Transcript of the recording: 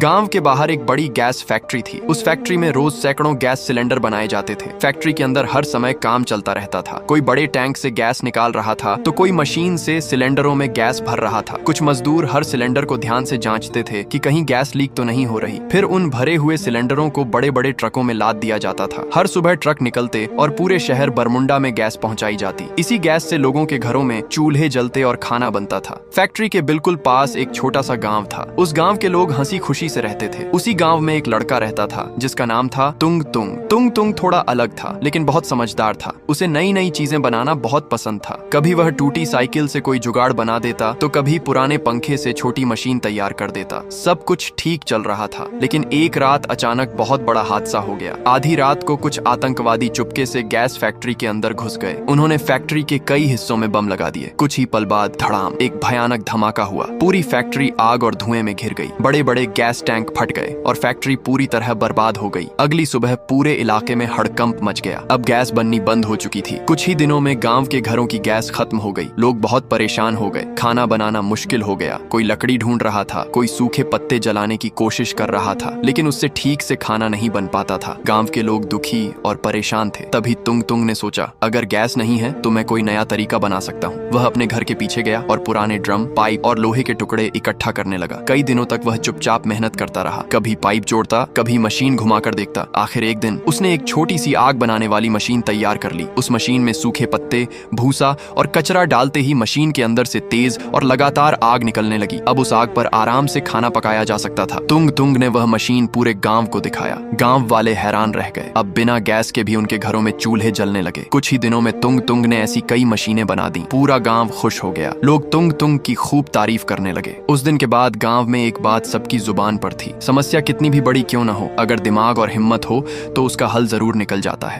गांव के बाहर एक बड़ी गैस फैक्ट्री थी। उस फैक्ट्री में रोज सैकड़ों गैस सिलेंडर बनाए जाते थे। फैक्ट्री के अंदर हर समय काम चलता रहता था। कोई बड़े टैंक से गैस निकाल रहा था तो कोई मशीन से सिलेंडरों में गैस भर रहा था। कुछ मजदूर हर सिलेंडर को ध्यान से जांचते थे कि कहीं गैस लीक तो नहीं हो रही। फिर उन भरे हुए सिलेंडरों को बड़े बड़े ट्रकों में लाद दिया जाता था। हर सुबह ट्रक निकलते और पूरे शहर बरमुंडा में गैस पहुंचाई जाती। इसी गैस से लोगों के घरों में चूल्हे जलते और खाना बनता था। फैक्ट्री के बिल्कुल पास एक छोटा सा गांव था। उस गांव के लोग हंसी खुशी से रहते थे। उसी गांव में एक लड़का रहता था जिसका नाम था तुंग तुंग। तुंग तुंग थोड़ा अलग था लेकिन बहुत समझदार था। उसे नई नई चीजें बनाना बहुत पसंद था। कभी वह टूटी साइकिल से कोई जुगाड़ बना देता तो कभी पुराने पंखे से छोटी मशीन तैयार कर देता। सब कुछ ठीक चल रहा था लेकिन एक रात अचानक बहुत बड़ा हादसा हो गया। आधी रात को कुछ आतंकवादी चुपके से गैस फैक्ट्री के अंदर घुस गए। उन्होंने फैक्ट्री के कई हिस्सों में बम लगा दिए। कुछ ही पल बाद धड़ाम एक भयानक धमाका हुआ। पूरी फैक्ट्री आग और धुएं में घिर गई। बड़े बड़े गैस टैंक फट गए और फैक्ट्री पूरी तरह बर्बाद हो गई। अगली सुबह पूरे इलाके में हड़कंप मच गया। अब गैस बननी बंद हो चुकी थी। कुछ ही दिनों में गांव के घरों की गैस खत्म हो गई। लोग बहुत परेशान हो गए। खाना बनाना मुश्किल हो गया। कोई लकड़ी ढूंढ रहा था, कोई सूखे पत्ते जलाने की कोशिश कर रहा था लेकिन उससे ठीक से खाना नहीं बन पाता था। गांव के लोग दुखी और परेशान थे। तभी तुंग तुंग ने सोचा, अगर गैस नहीं है तो मैं कोई नया तरीका बना सकता हूँ। वह अपने घर के पीछे गया और पुराने ड्रम, पाइप और लोहे के टुकड़े इकट्ठा करने लगा। कई दिनों तक वह चुपचाप मेहनत करता रहा। कभी पाइप जोड़ता, कभी मशीन घुमाकर देखता। आखिर एक दिन उसने एक छोटी सी आग बनाने वाली मशीन तैयार कर ली। उस मशीन में सूखे पत्ते, भूसा और कचरा डालते ही मशीन के अंदर से तेज और लगातार आग निकलने लगी। अब उस आग पर आराम से खाना पकाया जा सकता था। तुंग तुंग ने वह मशीन पूरे गांव को दिखाया। गांव वाले हैरान रह गए। अब बिना गैस के भी उनके घरों में चूल्हे जलने लगे। कुछ ही दिनों में तुंग तुंग ने ऐसी कई मशीनें बना दी। पूरा गांव खुश हो गया। लोग तुंग तुंग की खूब तारीफ करने लगे। उस दिन के बाद गांव में एक बात सबकी जुबान पर थी, समस्या कितनी भी बड़ी क्यों न हो, अगर दिमाग और हिम्मत हो तो उसका हल जरूर निकल जाता है।